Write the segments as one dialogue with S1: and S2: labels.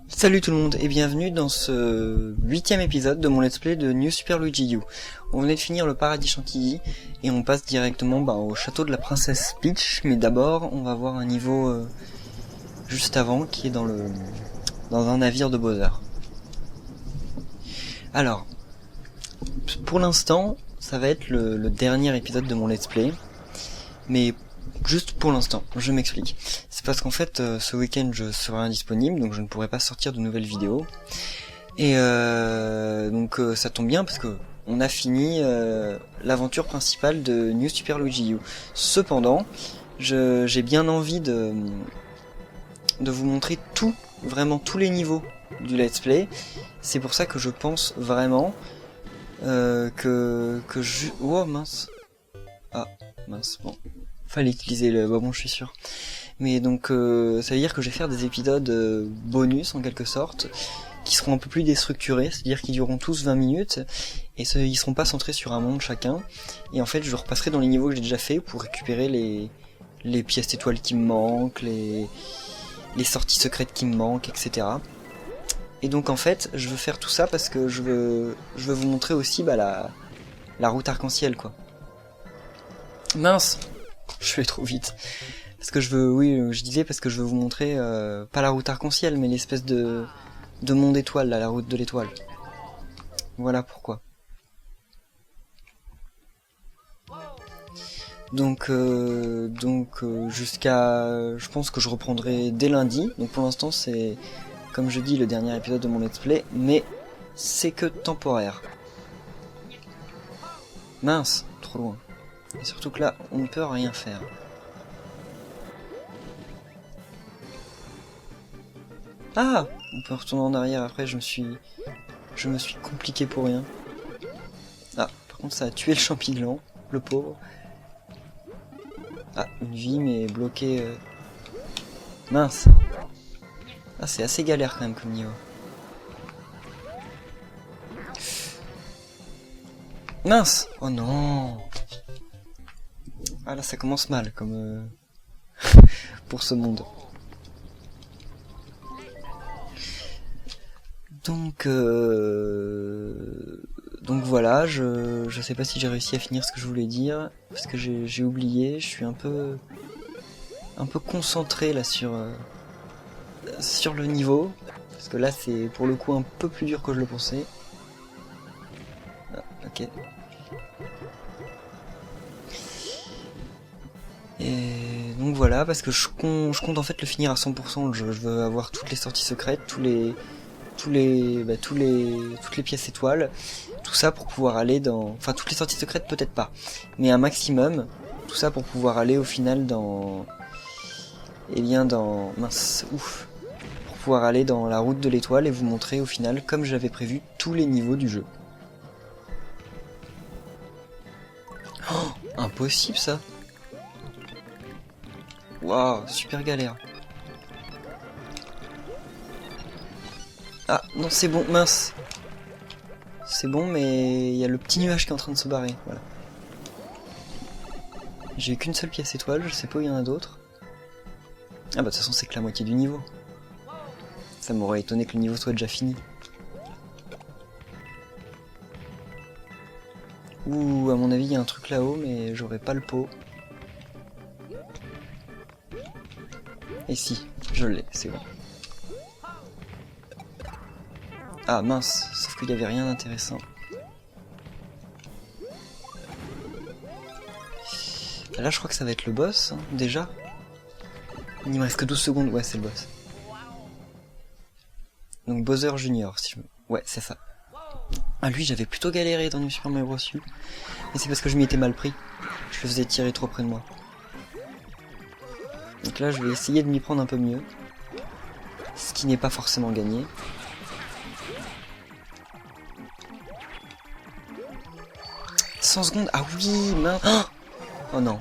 S1: Salut tout le monde et bienvenue dans ce 8e épisode de mon let's play de New Super Luigi U. On venait de finir le paradis Chantilly et on passe directement au château de la princesse Peach, mais d'abord on va voir un niveau juste avant qui est dans un navire de Bowser. Alors, pour l'instant ça va être le dernier épisode de mon let's play, mais juste pour l'instant, je m'explique. C'est parce qu'en fait, ce week-end, je serai indisponible, donc je ne pourrai pas sortir de nouvelles vidéos. Et donc ça tombe bien parce que on a fini l'aventure principale de New Super Luigi U. Cependant, j'ai bien envie de vous montrer vraiment tous les niveaux du let's play. C'est pour ça que je pense vraiment oh mince. Ah mince, bon. Fallait utiliser le bon, je suis sûr. Mais donc ça veut dire que je vais faire des épisodes bonus en quelque sorte, qui seront un peu plus déstructurés, c'est-à-dire qu'ils dureront tous 20 minutes, et ils seront pas centrés sur un monde chacun. Et en fait je repasserai dans les niveaux que j'ai déjà fait pour récupérer les pièces d'étoiles qui me manquent, les sorties secrètes qui me manquent, etc. Et donc en fait je veux faire tout ça parce que je veux vous montrer aussi la route arc-en-ciel quoi. Mince, je vais trop vite. Parce que je disais parce que je veux vous montrer, pas la route arc-en-ciel, mais l'espèce de monde étoile, là, la route de l'étoile. Voilà pourquoi. Donc jusqu'à... Je pense que je reprendrai dès lundi. Donc pour l'instant c'est, comme je dis, le dernier épisode de mon let's play, mais c'est que temporaire. Mince, trop loin. Et surtout que là, on ne peut rien faire. Ah, on peut retourner en arrière après, je me suis compliqué pour rien. Ah, par contre ça a tué le champignon, le pauvre. Ah, une vie mais bloquée. Mince. Ah, c'est assez galère quand même comme niveau. Mince. Oh non. Ah là ça commence mal comme pour ce monde. Donc voilà, je sais pas si j'ai réussi à finir ce que je voulais dire, parce que j'ai oublié, je suis un peu concentré là sur le niveau, parce que là c'est pour le coup un peu plus dur que je le pensais. Ah, ok. Et donc voilà, parce que je compte en fait le finir à 100%, je veux avoir toutes les sorties secrètes, toutes les pièces étoiles, tout ça pour pouvoir aller dans... Enfin, toutes les sorties secrètes peut-être pas, mais un maximum, tout ça pour pouvoir aller au final dans... Eh bien dans... Mince, ouf. Pour pouvoir aller dans la route de l'étoile et vous montrer au final, comme j'avais prévu, tous les niveaux du jeu. Oh, impossible ça. Waouh, super galère. Ah, non, c'est bon, mince. C'est bon, mais il y a le petit nuage qui est en train de se barrer, voilà. J'ai eu qu'une seule pièce étoile, je sais pas où il y en a d'autres. Ah bah de toute façon c'est que la moitié du niveau. Ça m'aurait étonné que le niveau soit déjà fini. Ouh, à mon avis il y a un truc là-haut, mais j'aurais pas le pot. Et si, je l'ai, c'est bon. Ah mince, sauf qu'il y avait rien d'intéressant. Là je crois que ça va être le boss, hein, déjà. Il me reste que 12 secondes, ouais c'est le boss. Donc Bowser Junior, si je me... Ouais, c'est ça. Ah lui j'avais plutôt galéré dans New Super Mario Bros. U. Mais c'est parce que je m'y étais mal pris. Je le faisais tirer trop près de moi. Donc là je vais essayer de m'y prendre un peu mieux. Ce qui n'est pas forcément gagné. « 100 secondes, ah oui, mince. Oh non.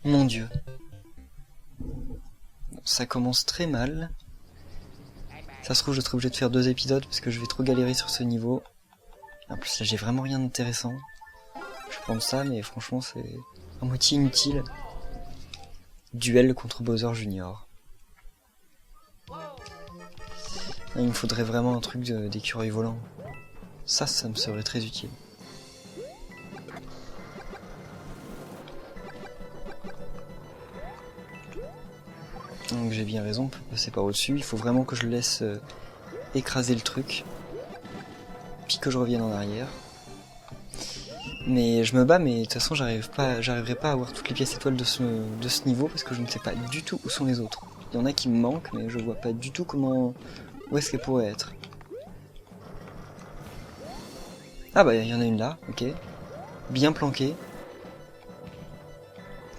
S1: Mon dieu. Bon, ça commence très mal. Ça se trouve, je serai obligé de faire 2 épisodes parce que je vais trop galérer sur ce niveau. En plus, là, j'ai vraiment rien d'intéressant. Je vais prendre ça, mais franchement, c'est à moitié inutile. Duel contre Bowser Junior. Il me faudrait vraiment un truc d'écureuil volant. Ça me serait très utile. Donc j'ai bien raison, on peut passer par au-dessus. Il faut vraiment que je le laisse écraser le truc. Puis que je revienne en arrière. Mais je me bats, mais de toute façon j'arriverai pas à avoir toutes les pièces étoiles de ce niveau parce que je ne sais pas du tout où sont les autres. Il y en a qui me manquent, mais je vois pas du tout où est-ce qu'elles pourraient être. Ah bah il y en a une là, ok. Bien planquée.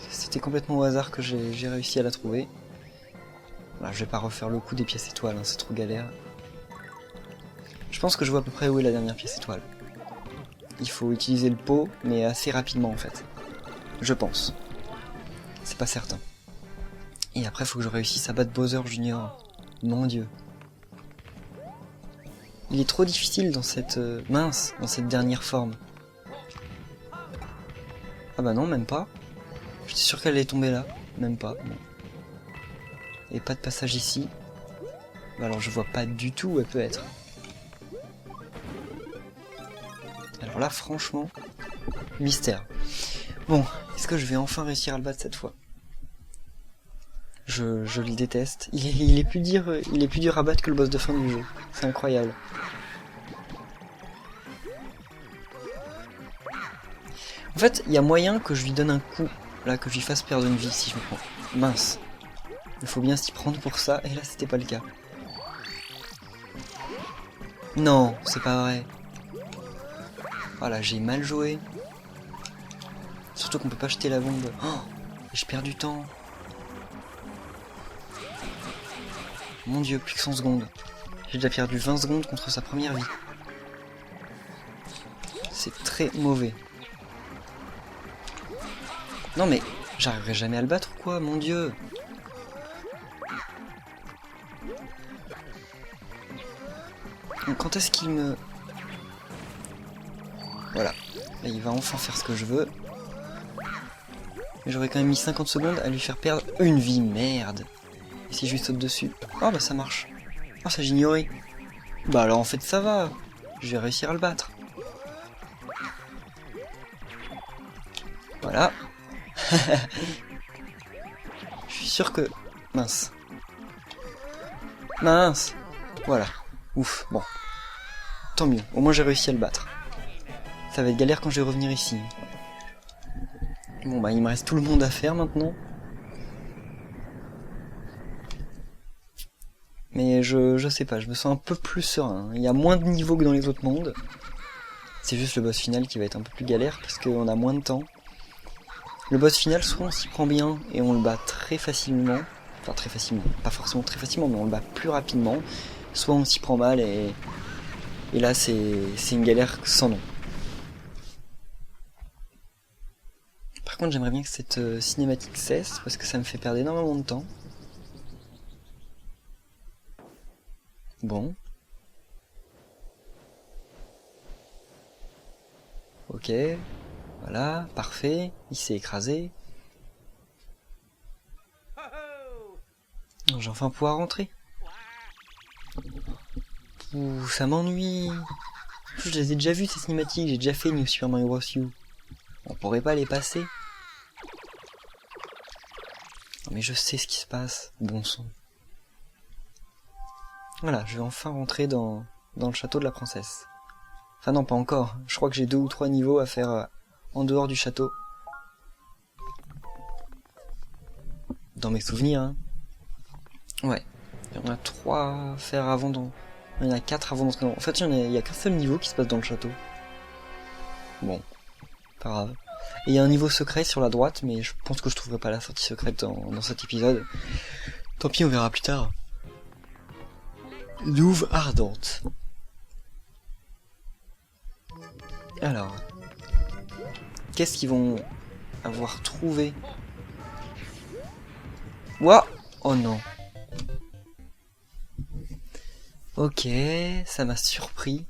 S1: C'était complètement au hasard que j'ai réussi à la trouver. Voilà, je vais pas refaire le coup des pièces étoiles, hein, c'est trop galère. Je pense que je vois à peu près où est la dernière pièce étoile. Il faut utiliser le pot, mais assez rapidement en fait. Je pense. C'est pas certain. Et après, il faut que je réussisse à battre Bowser Junior. Mon dieu. Il est trop difficile dans cette... mince, dans cette dernière forme. Ah bah non, même pas. J'étais sûr qu'elle allait tomber là. Même pas. Bon. Et pas de passage ici. Bah alors je vois pas du tout où elle peut être. Alors là, franchement, mystère. Bon, est-ce que je vais enfin réussir à le battre cette fois? Je le déteste. Il est plus dur à battre que le boss de fin du jeu. C'est incroyable. En fait, il y a moyen que je lui donne un coup, là, que je lui fasse perdre une vie si je me prends. Mince. Il faut bien s'y prendre pour ça, et là c'était pas le cas. Non, c'est pas vrai. Voilà, j'ai mal joué. Surtout qu'on peut pas jeter la bombe. Oh, je perds du temps. Mon dieu, plus que 100 secondes. J'ai déjà perdu 20 secondes contre sa première vie. C'est très mauvais. Non mais, j'arriverai jamais à le battre ou quoi, mon dieu. Donc, quand est-ce qu'il me... Voilà. Là, il va enfin faire ce que je veux. Mais j'aurais quand même mis 50 secondes à lui faire perdre une vie, merde. Et si je lui saute dessus? Oh bah ça marche. Oh ça j'ignorais. Bah alors en fait ça va. Je vais réussir à le battre. Voilà. Je suis sûr que... Mince. Mince. Voilà. Ouf, bon. Tant mieux, au moins j'ai réussi à le battre. Ça va être galère quand je vais revenir ici. Bon bah il me reste tout le monde à faire maintenant. Mais je sais pas, je me sens un peu plus serein. Il y a moins de niveaux que dans les autres mondes. C'est juste le boss final qui va être un peu plus galère parce qu'on a moins de temps. Le boss final, soit on s'y prend bien et on le bat très facilement. Enfin très facilement, pas forcément très facilement, mais on le bat plus rapidement. Soit on s'y prend mal et là c'est une galère sans nom. Par contre j'aimerais bien que cette cinématique cesse parce que ça me fait perdre énormément de temps. Bon. Ok. Voilà, parfait. Il s'est écrasé. Je vais enfin pouvoir rentrer. Ouh, ça m'ennuie. Je les ai déjà vus ces cinématiques, j'ai déjà fait New Super Mario Bros. U. On pourrait pas les passer? Non mais je sais ce qui se passe, bon sang. Voilà, je vais enfin rentrer dans le château de la princesse. Enfin non, pas encore. Je crois que j'ai 2 ou 3 niveaux à faire en dehors du château. Dans mes souvenirs, hein. Ouais. Il y en a 3 à faire avant il y en a 4 avant d'entrer dans... En fait, il y a qu'un seul niveau qui se passe dans le château. Bon, pas grave. Et il y a un niveau secret sur la droite, mais je pense que je trouverai pas la sortie secrète dans cet épisode. Tant pis, on verra plus tard. Louve ardente. Alors, qu'est-ce qu'ils vont avoir trouvé? Ouah! Oh non. Ok, ça m'a surpris.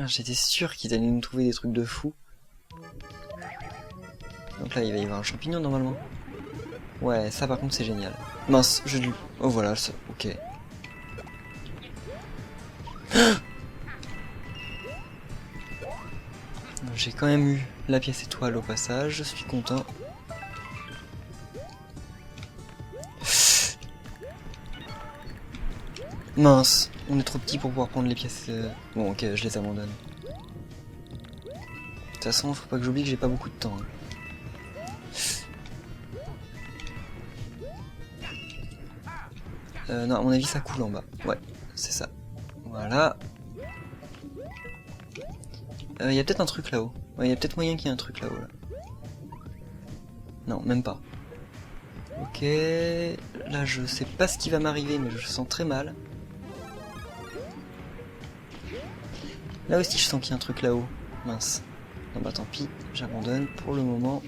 S1: Ah, j'étais sûr qu'ils allaient nous trouver des trucs de fou. Donc là, il va y avoir un champignon normalement. Ouais, ça par contre c'est génial. Mince, je lui... Oh voilà, ça... ok. J'ai quand même eu la pièce étoile au passage, je suis content. Mince, on est trop petit pour pouvoir prendre les pièces... Bon ok, je les abandonne. De toute façon, faut pas que j'oublie que j'ai pas beaucoup de temps. Non, à mon avis ça coule en bas. Ouais, c'est ça. Voilà. Y a peut-être un truc là-haut. Ouais, y a peut-être moyen qu'il y ait un truc là-haut, là. Non, même pas. Ok, là je sais pas ce qui va m'arriver, mais je sens très mal. Là aussi je sens qu'il y a un truc là-haut. Mince. Non bah tant pis, j'abandonne pour le moment.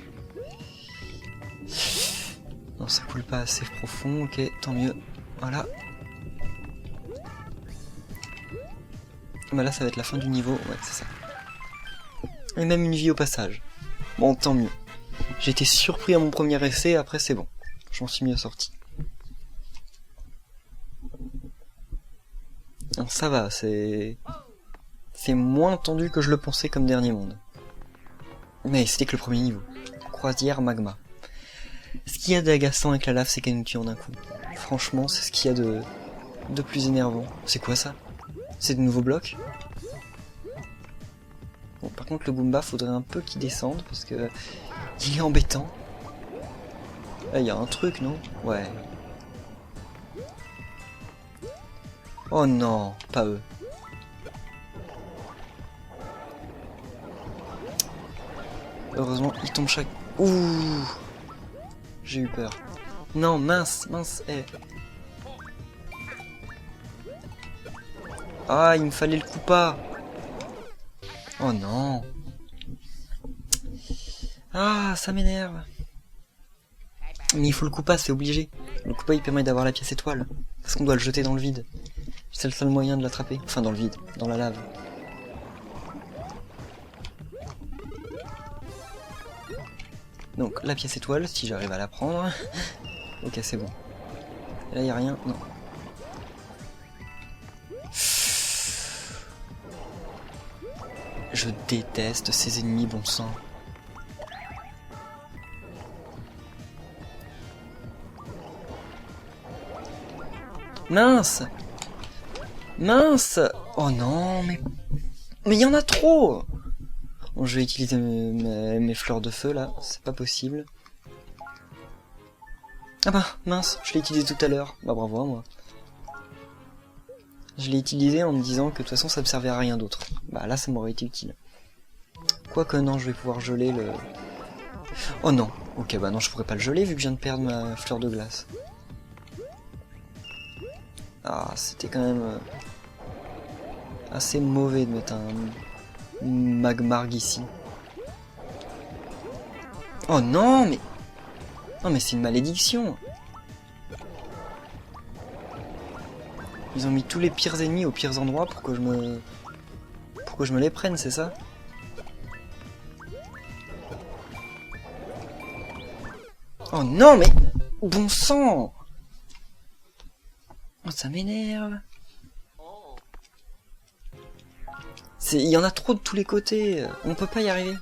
S1: Non, ça coule pas assez profond, ok, tant mieux. Voilà. Bah là ça va être la fin du niveau, ouais c'est ça. Et même une vie au passage. Bon, tant mieux. J'ai été surpris à mon premier essai, après c'est bon. Je m'en suis mieux sorti. Non, ça va, c'est moins tendu que je le pensais comme dernier monde. Mais c'était que le premier niveau. Croisière magma. Ce qu'il y a d'agaçant avec la lave, c'est qu'elle nous tue en un coup. Franchement, c'est ce qu'il y a de plus énervant. C'est quoi ça? C'est de nouveaux blocs? Bon, par contre, le Goomba, faudrait un peu qu'il descende, parce que il est embêtant. Là, il y a un truc, non? Ouais. Oh non, pas eux. Heureusement, il tombe chaque... Ouh! J'ai eu peur. Non, mince, mince, eh. Ah, il me fallait le coupa. Oh non. Ah, ça m'énerve. Mais il faut le coupa, c'est obligé. Le coupa, il permet d'avoir la pièce étoile. Parce qu'on doit le jeter dans le vide. C'est le seul moyen de l'attraper. Enfin, dans le vide, dans la lave. Donc, la pièce étoile, si j'arrive à la prendre. Ok, c'est bon. Et là, il n'y a rien. Non. Je déteste ces ennemis, bon sang. Mince! Mince! Oh non, mais il y en a trop! Bon, je vais utiliser mes fleurs de feu, là. C'est pas possible. Ah bah, mince, je l'ai utilisé tout à l'heure. Bah bravo à moi. Je l'ai utilisé en me disant que de toute façon ça me servait à rien d'autre. Bah là ça m'aurait été utile. Quoique non, je vais pouvoir geler le... Oh non, ok bah non je pourrais pas le geler vu que je viens de perdre ma fleur de glace. Ah c'était quand même assez mauvais de mettre un magmarg ici. Oh non mais... Non mais c'est une malédiction. Ils ont mis tous les pires ennemis aux pires endroits pour que je me les prenne, c'est ça? Oh non mais... Bon sang! Oh ça m'énerve. Il y en a trop de tous les côtés, on peut pas y arriver.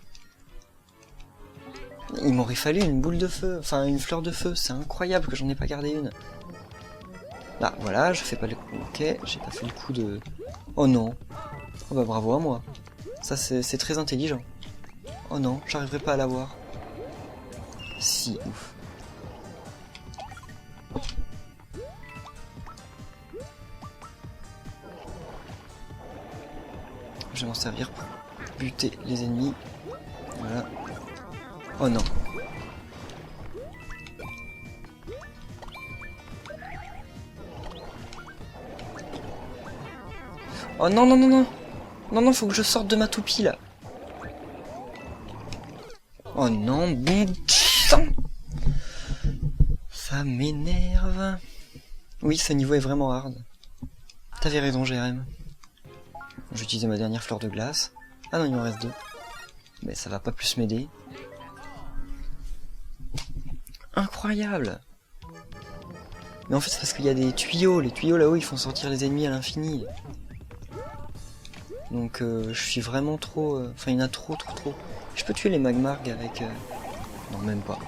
S1: Il m'aurait fallu une boule de feu, enfin une fleur de feu, c'est incroyable que j'en ai pas gardé une. Là, voilà, je fais pas le coup, ok, j'ai pas fait le coup de... Oh non. Oh bah bravo à moi. Ça c'est très intelligent. Oh non, j'arriverai pas à l'avoir. Si, ouf. Je vais m'en servir pour buter les ennemis. Voilà. Oh non. Oh non, non, non, non. Non, non, faut que je sorte de ma toupie, là. Oh non, bon sang. Ça m'énerve. Oui, ce niveau est vraiment hard. T'avais raison, Jérém. Je vais utiliser ma dernière fleur de glace. Ah non, il m'en reste deux. Mais ça va pas plus m'aider. incroyable. Mais en fait c'est parce qu'il y a des tuyaux, les tuyaux là-haut ils font sortir les ennemis à l'infini. Donc je suis vraiment trop... Enfin il y en a trop. Je peux tuer les magmargs avec... Non même pas.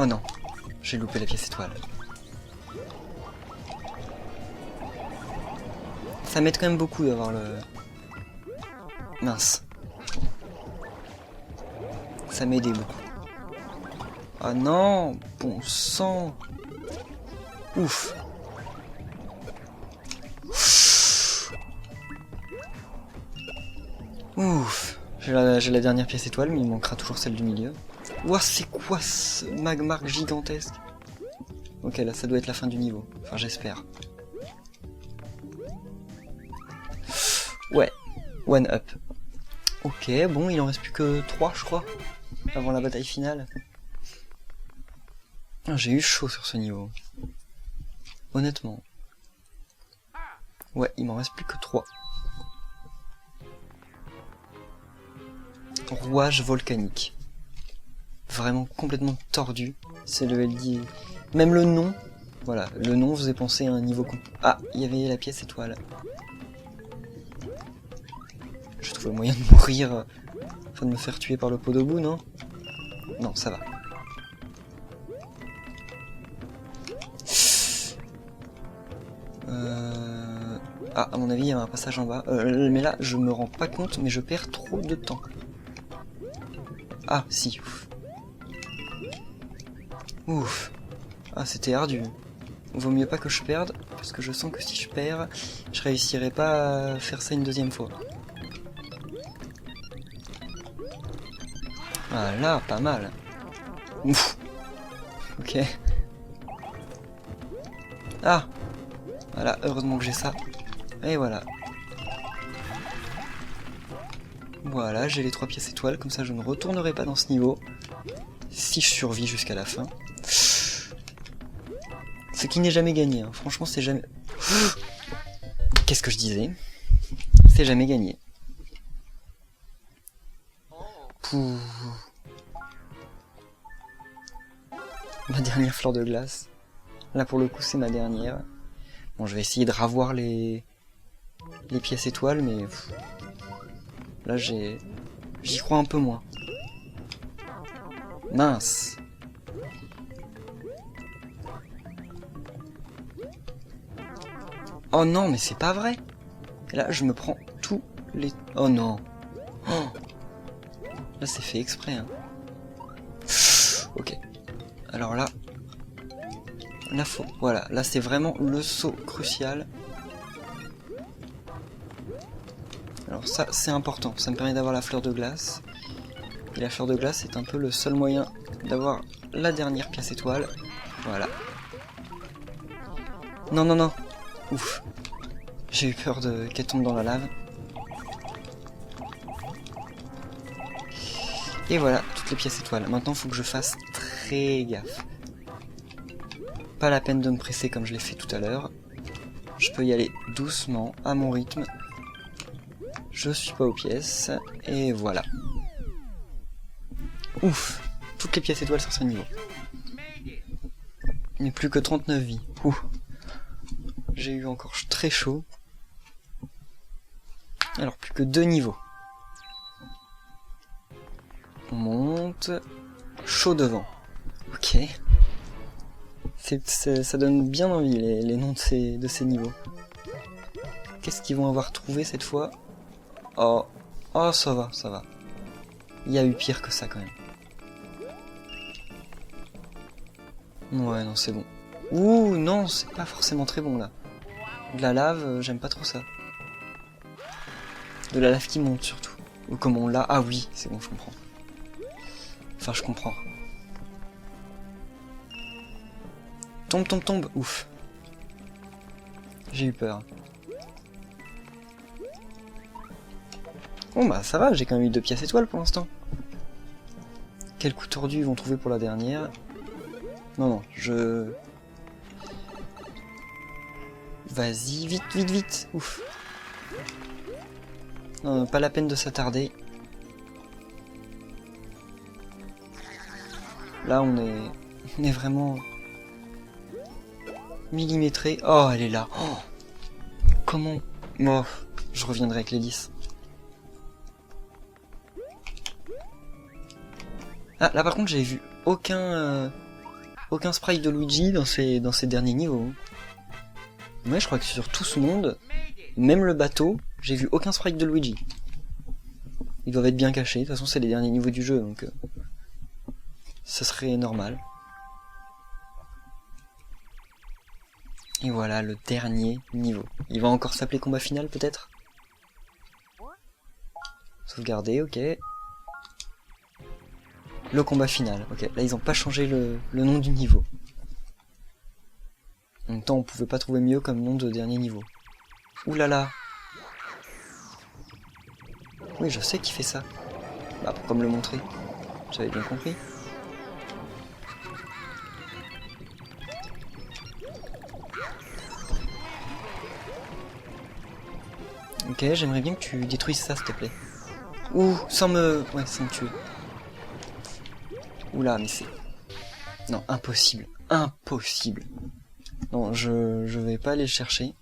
S1: Oh non, j'ai loupé la pièce étoile. Ça m'aide quand même beaucoup d'avoir le... Mince. Ça m'aidait beaucoup. Ah non, bon sang. Ouf. Ouf. J'ai la dernière pièce étoile, mais il manquera toujours celle du milieu. Ouah, c'est quoi ce magmark gigantesque? Ok, là, ça doit être la fin du niveau. Enfin, j'espère. Ouais, one up. Ok, bon, il en reste plus que 3, je crois, avant la bataille finale. Ah, j'ai eu chaud sur ce niveau. Honnêtement. Ouais, il m'en reste plus que 3. Rouage volcanique. Vraiment complètement tordu. C'est le LD. Même le nom. Voilà, le nom faisait penser à un niveau... Ah, il y avait la pièce étoile. Je trouve le moyen de mourir. Enfin, de me faire tuer par le pot de boue, non? Non, ça va. Ah, à mon avis, il y a un passage en bas. Mais là, je me rends pas compte, mais je perds trop de temps. Ah, si, ouf. Ouf. Ah, c'était ardu. Vaut mieux pas que je perde, parce que je sens que si je perds, je réussirai pas à faire ça une deuxième fois. Ah là, pas mal. Ouf. Ok. Ah. Voilà, heureusement que j'ai ça. Et voilà. Voilà, j'ai les 3 pièces étoiles, comme ça je ne retournerai pas dans ce niveau. Si je survis jusqu'à la fin. Ce qui n'est jamais gagné, hein. Franchement c'est jamais... Qu'est-ce que je disais? C'est jamais gagné. Pouh. Ma dernière fleur de glace. Là pour le coup c'est ma dernière. Bon, je vais essayer de ravoir les pièces étoiles, mais là j'y crois un peu moins. Mince. Oh non, mais c'est pas vrai. Et là je me prends tous les... Oh non. Oh. Là c'est fait exprès, hein. Ok. Alors là... Là, voilà, là c'est vraiment le saut crucial. Alors ça c'est important, ça me permet d'avoir la fleur de glace. Et la fleur de glace est un peu le seul moyen d'avoir la dernière pièce étoile. Voilà. Non, non, non. Ouf. J'ai eu peur qu'elle tombe dans la lave. Et voilà, toutes les pièces étoiles. Maintenant il faut que je fasse très gaffe. Pas la peine de me presser comme je l'ai fait tout à l'heure. Je peux y aller doucement, à mon rythme. Je suis pas aux pièces. Et voilà. Ouf. Toutes les pièces étoiles sur ce niveau. Il n'y a plus que 39 vies. Ouh. J'ai eu encore très chaud. Alors plus que 2 niveaux. On monte. Chaud devant. Ok. Ça donne bien envie les noms de ces niveaux. Qu'est-ce qu'ils vont avoir trouvé cette fois? Oh, oh ça va, ça va. Il y a eu pire que ça quand même. Ouais, non, c'est bon. Ouh, non, c'est pas forcément très bon là. De la lave, j'aime pas trop ça. De la lave qui monte surtout. Ou comme on l'a... Ah oui, c'est bon, je comprends. Enfin, je comprends. Tombe, tombe, tombe. Ouf. J'ai eu peur. Bon bah ça va, j'ai quand même eu 2 pièces étoiles pour l'instant. Quel coup tordu ils vont trouver pour la dernière? Non, non, je... Vas-y, vite, vite, vite. Ouf. Non, pas la peine de s'attarder. Là, on est vraiment... millimétré. Oh, elle est là. Oh. Comment? Oh, je reviendrai avec l'hélice. Ah, là par contre, j'ai vu aucun sprite de Luigi dans ces derniers niveaux. Ouais, je crois que sur tout ce monde, même le bateau, j'ai vu aucun sprite de Luigi. Ils doivent être bien cachés. De toute façon, c'est les derniers niveaux du jeu, donc ça serait normal. Et voilà le dernier niveau. Il va encore s'appeler combat final, peut-être? Sauvegarder, ok. Le combat final, ok. Là, ils ont pas changé le nom du niveau. En même temps, on pouvait pas trouver mieux comme nom de dernier niveau. Ouh là là. Oui, je sais qui fait ça. Bah, pourquoi me le montrer? J'avais bien compris. Ok, j'aimerais bien que tu détruises ça, s'il te plaît. Ouh, sans me... Ouais, sans me tuer. Oula, mais c'est... Non, impossible. Impossible. Non, je vais pas aller le chercher.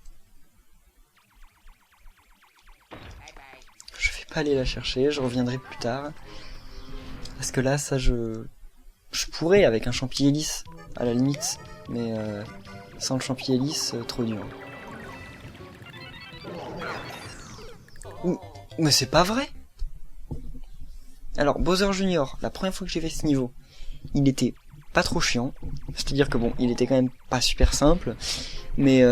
S1: Je vais pas aller la chercher, je reviendrai plus tard. Parce que là, ça, je pourrais avec un champi hélice, à la limite. Mais sans le champi hélice, trop dur. Ouh, mais c'est pas vrai! Alors, Bowser Junior, la première fois que j'ai fait ce niveau, il était pas trop chiant. C'est-à-dire que bon, il était quand même pas super simple, mais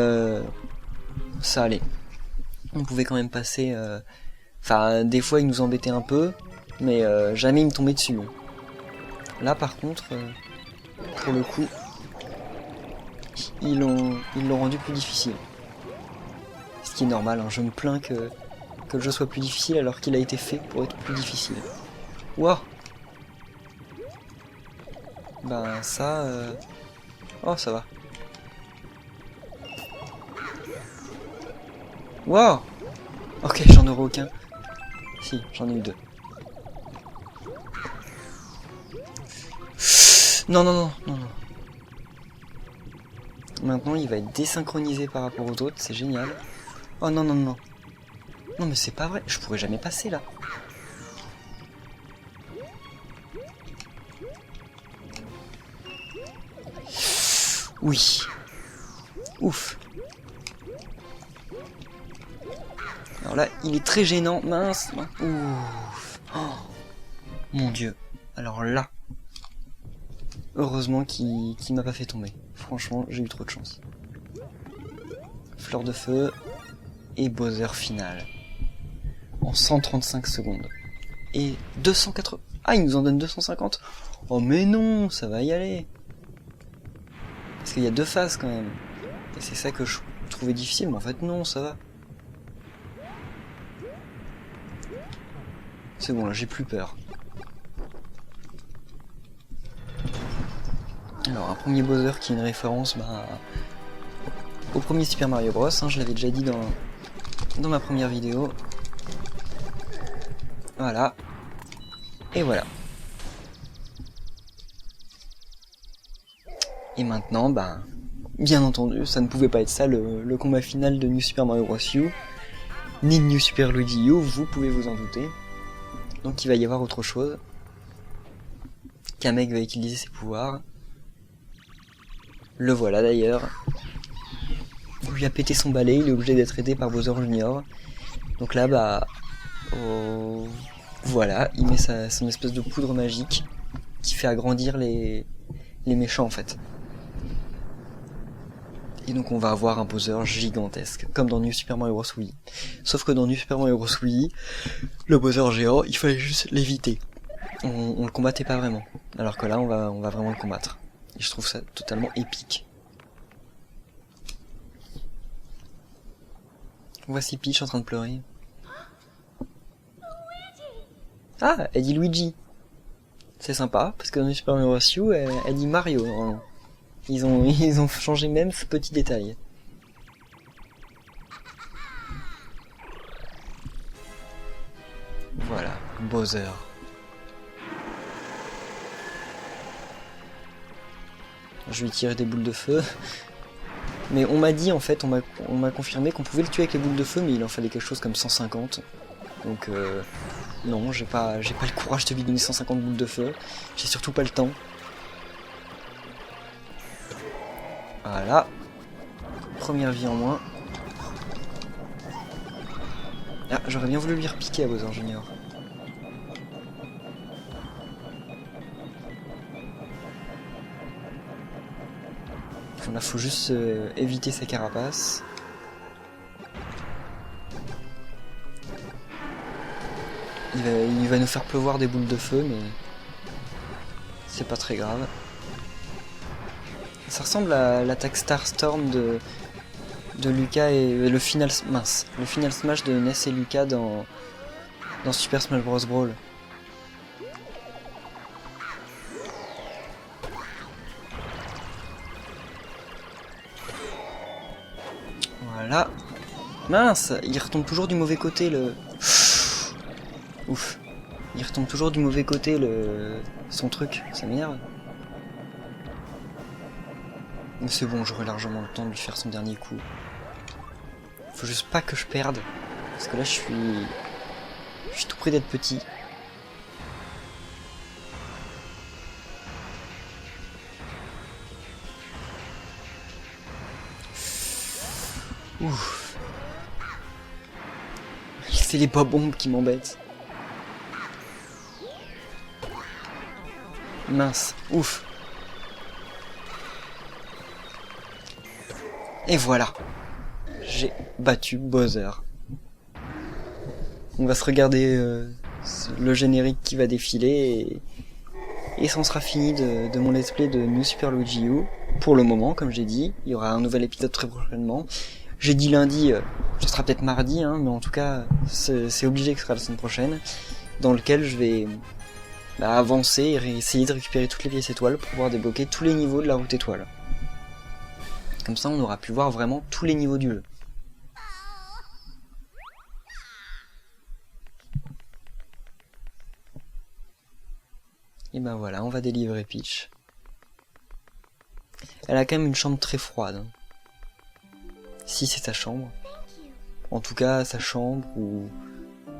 S1: ça allait. On pouvait quand même passer... Enfin, des fois, il nous embêtait un peu, mais jamais il me tombait dessus. Là, par contre, pour le coup, ils l'ont rendu plus difficile. Ce qui est normal, hein. Je me plains que le jeu soit plus difficile alors qu'il a été fait pour être plus difficile. Wouah! Ben ça... Oh, ça va. Wouah! Ok, j'en aurai aucun. Si, j'en ai eu 2. Non, non, non, non, non. Maintenant, il va être désynchronisé par rapport aux autres, c'est génial. Oh non, non, non. Non, mais c'est pas vrai, je pourrais jamais passer là. Oui. Ouf. Alors là, il est très gênant. Mince. Ouf. Oh. Mon Dieu. Alors là. Heureusement qu'il m'a pas fait tomber. Franchement, j'ai eu trop de chance. Fleur de feu. Et Bowser final. En 135 secondes. Et 280... Ah, il nous en donne 250. Oh mais non, ça va y aller. Parce qu'il y a 2 phases quand même. Et c'est ça que je trouvais difficile, mais en fait non, ça va. C'est bon, là j'ai plus peur. Alors un premier Bowser qui est une référence au premier Super Mario Bros, hein, je l'avais déjà dit dans ma première vidéo. Voilà. Et voilà. Et maintenant, bien entendu, ça ne pouvait pas être ça le combat final de New Super Mario Bros. U, ni de New Super Luigi U, vous pouvez vous en douter. Donc il va y avoir autre chose. Kamek va utiliser ses pouvoirs. Le voilà d'ailleurs. On lui a pété son balai, il est obligé d'être aidé par Bowser Junior. Donc là, voilà, il met son espèce de poudre magique qui fait agrandir les méchants en fait. Et donc on va avoir un Bowser gigantesque, comme dans New Super Mario Bros. Wii. Sauf que dans New Super Mario Bros. Wii, le Bowser géant, il fallait juste l'éviter. On le combattait pas vraiment. Alors que là, on va vraiment le combattre. Et je trouve ça totalement épique. Voici Peach en train de pleurer. Ah, elle dit Luigi. C'est sympa, parce que dans New Super Mario Bros. U, elle dit Mario, normalement. Ils ont changé même ce petit détail. Voilà, Bowser. Je lui tirer des boules de feu. Mais on m'a dit en fait, on m'a confirmé qu'on pouvait le tuer avec les boules de feu, mais il en fallait quelque chose comme 150. Donc non, j'ai pas le courage de lui donner 150 boules de feu. J'ai surtout pas le temps. Voilà. Première vie en moins. Ah, j'aurais bien voulu lui repiquer à Bowser Junior. Là, faut juste éviter sa carapace. Il va nous faire pleuvoir des boules de feu, mais c'est pas très grave. Ça ressemble à l'attaque Starstorm de Lucas et le final smash de Ness et Lucas dans Super Smash Bros. Brawl. Voilà. Mince, il retombe toujours du mauvais côté le... Ouf. Il retombe toujours du mauvais côté son truc, ça m'énerve. Mais c'est bon, j'aurai largement le temps de lui faire son dernier coup. Faut juste pas que je perde. Parce que là je suis tout près d'être petit. Ouf. C'est les bombes qui m'embêtent. Mince, ouf. Et voilà. J'ai battu Bowser. On va se regarder le générique qui va défiler et ça en sera fini de mon let's play de New Super Luigi U. Pour le moment, comme j'ai dit, il y aura un nouvel épisode très prochainement. J'ai dit lundi, ce sera peut-être mardi, hein, mais en tout cas, c'est obligé que ce sera la semaine prochaine, dans lequel je vais avancer et essayer de récupérer toutes les pièces étoiles pour pouvoir débloquer tous les niveaux de la route étoile. Comme ça, on aura pu voir vraiment tous les niveaux du jeu. Et ben voilà, on va délivrer Peach. Elle a quand même une chambre très froide. Si c'est sa chambre. En tout cas, sa chambre ou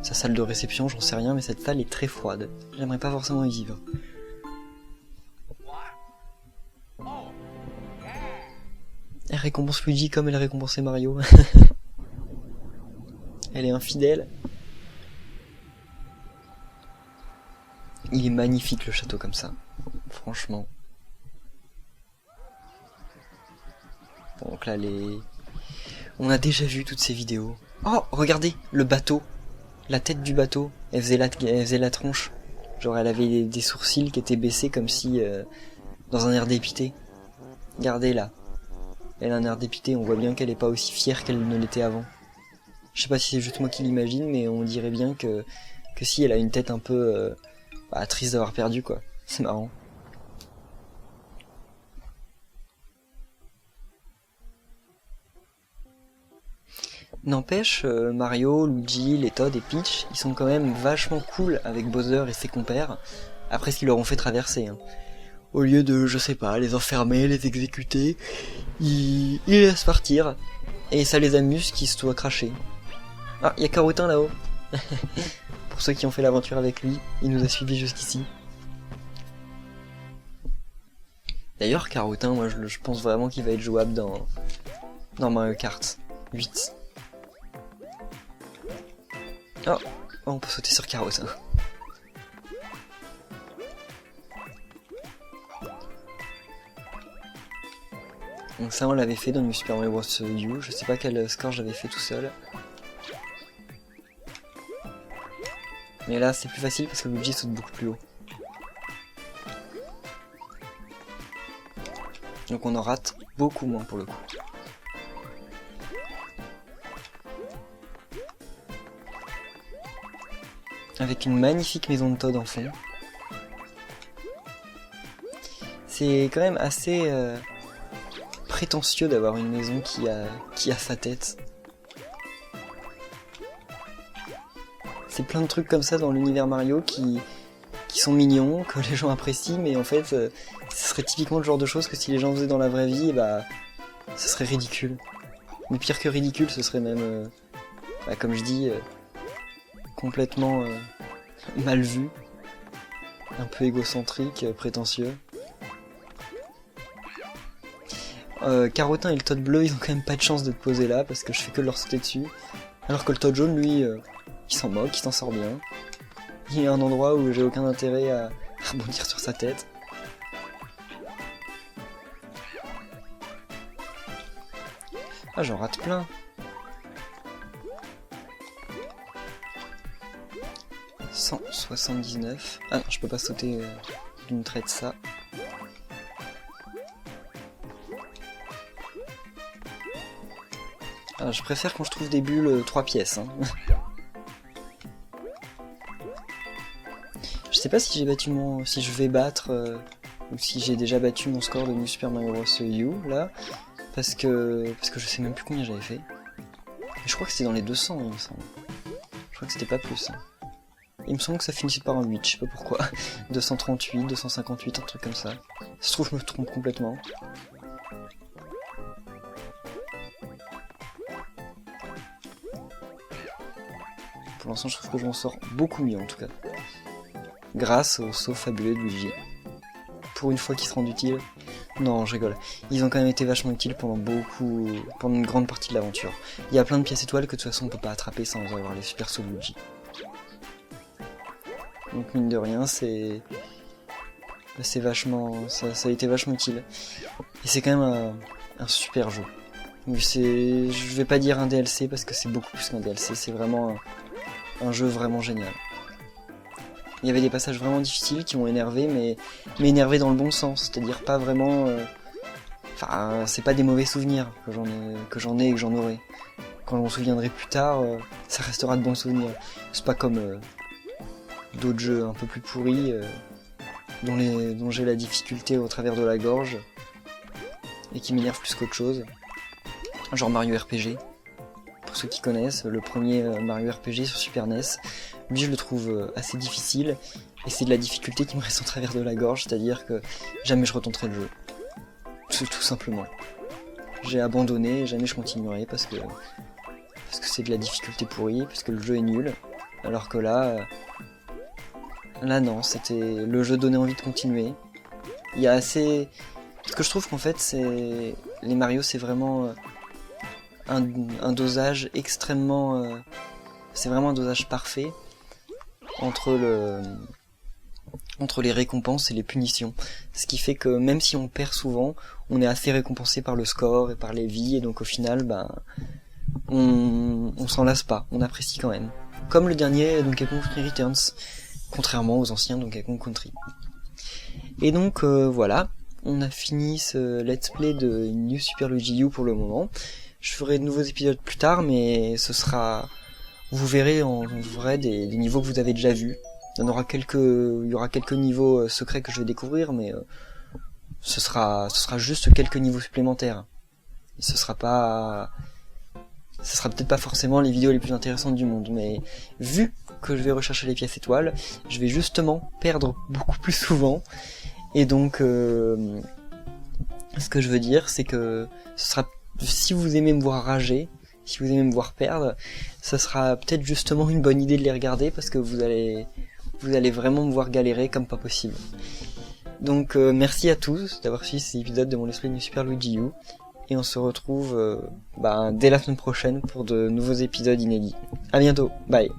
S1: sa salle de réception, j'en sais rien, mais cette salle est très froide. J'aimerais pas forcément y vivre. Elle récompense Luigi comme elle récompensait Mario. Elle est infidèle. Il est magnifique le château comme ça. Franchement. Bon, donc là, on a déjà vu toutes ces vidéos. Oh, regardez, le bateau. La tête du bateau. Elle faisait la tronche. Genre, elle avait des sourcils qui étaient baissés comme si... dans un air dépité. Regardez là. Elle a un air dépité, on voit bien qu'elle est pas aussi fière qu'elle ne l'était avant. Je sais pas si c'est juste moi qui l'imagine, mais on dirait bien que si elle a une tête un peu triste d'avoir perdu quoi. C'est marrant. N'empêche, Mario, Luigi, les Todd et Peach, ils sont quand même vachement cool avec Bowser et ses compères, après ce qu'ils leur ont fait traverser. Hein. Au lieu de, je sais pas, les enfermer, les exécuter, ils les laissent partir, et ça les amuse qu'ils se soient crachés. Ah, il y a Carotin là-haut. Pour ceux qui ont fait l'aventure avec lui, il nous a suivis jusqu'ici. D'ailleurs, Carotin, moi je pense vraiment qu'il va être jouable dans Mario Kart 8. Oh, on peut sauter sur Carotin. Donc ça on l'avait fait dans New Super Mario Bros. U, je sais pas quel score j'avais fait tout seul. Mais là c'est plus facile parce que Luigi saute beaucoup plus haut. Donc on en rate beaucoup moins pour le coup. Avec une magnifique maison de Todd en fond. C'est quand même assez prétentieux d'avoir une maison qui a sa tête. C'est plein de trucs comme ça dans l'univers Mario qui sont mignons, que les gens apprécient, mais en fait, ce serait typiquement le genre de choses que si les gens faisaient dans la vraie vie, bah, ce serait ridicule. Mais pire que ridicule, ce serait même, comme je dis, complètement mal vu, un peu égocentrique, prétentieux. Carotin et le Toad bleu, ils ont quand même pas de chance de te poser là, parce que je fais que leur sauter dessus. Alors que le Toad jaune, lui, il s'en moque, il s'en sort bien. Il y a un endroit où j'ai aucun intérêt à rebondir sur sa tête. Ah, j'en rate plein. « 179. Ah non, je peux pas sauter d'une traite ça. Ah, je préfère quand je trouve des bulles 3 pièces. Hein. Je sais pas si j'ai battu si je vais battre ou si j'ai déjà battu mon score de New Super Mario Bros. U là, parce que je sais même plus combien j'avais fait. Mais je crois que c'était dans les 200, il me semble. Je crois que c'était pas plus. Hein. Il me semble que ça finissait par un 8, je sais pas pourquoi. 238, 258, un truc comme ça. Ça se trouve, je me trompe complètement. Pour l'instant, je trouve que je m'en sors beaucoup mieux en tout cas. Grâce au saut fabuleux de Luigi. Pour une fois qu'ils se rendent utiles. Non, je rigole. Ils ont quand même été vachement utiles pendant une grande partie de l'aventure. Il y a plein de pièces étoiles que de toute façon on peut pas attraper sans avoir les super sauts de Luigi. Donc mine de rien, c'est vachement, ça a été vachement utile. Et c'est quand même un super jeu. Je vais pas dire un DLC parce que c'est beaucoup plus qu'un DLC. C'est vraiment un jeu vraiment génial. Il y avait des passages vraiment difficiles qui m'ont énervé, mais énervé dans le bon sens, c'est-à-dire pas vraiment... c'est pas des mauvais souvenirs que j'en ai et que j'en aurai. Quand je m'en souviendrai plus tard, ça restera de bons souvenirs. C'est pas comme d'autres jeux un peu plus pourris, dont j'ai la difficulté au travers de la gorge, et qui m'énervent plus qu'autre chose. Genre Mario RPG. Pour ceux qui connaissent, le premier Mario RPG sur Super NES, lui je le trouve assez difficile, et c'est de la difficulté qui me reste en travers de la gorge, c'est-à-dire que jamais je retenterai le jeu. Tout simplement. J'ai abandonné, et jamais je continuerai, parce que c'est de la difficulté pourrie, parce que le jeu est nul, alors que là non, le jeu donnait envie de continuer. Il y a assez... Parce que je trouve qu'en fait, les Mario c'est vraiment... un dosage extrêmement... c'est vraiment un dosage parfait entre les récompenses et les punitions. Ce qui fait que même si on perd souvent, on est assez récompensé par le score et par les vies, et donc au final, on s'en lasse pas, on apprécie quand même. Comme le dernier Donkey Kong Country Returns, contrairement aux anciens Donkey Kong Country. Et donc voilà, on a fini ce let's play de New Super Luigi U pour le moment. Je ferai de nouveaux épisodes plus tard, mais ce sera... Vous verrez en vrai des niveaux que vous avez déjà vus. Il y aura quelques niveaux secrets que je vais découvrir, mais ce sera juste quelques niveaux supplémentaires. Et ce sera peut-être pas forcément les vidéos les plus intéressantes du monde, mais vu que je vais rechercher les pièces étoiles, je vais justement perdre beaucoup plus souvent. Et donc, ce que je veux dire, c'est que ce sera... Si vous aimez me voir rager, si vous aimez me voir perdre, ça sera peut-être justement une bonne idée de les regarder, parce que vous allez vraiment me voir galérer comme pas possible. Donc merci à tous d'avoir suivi cet épisode de mon Let's Play New Super Luigi U, et on se retrouve dès la semaine prochaine pour de nouveaux épisodes inédits. À bientôt, bye.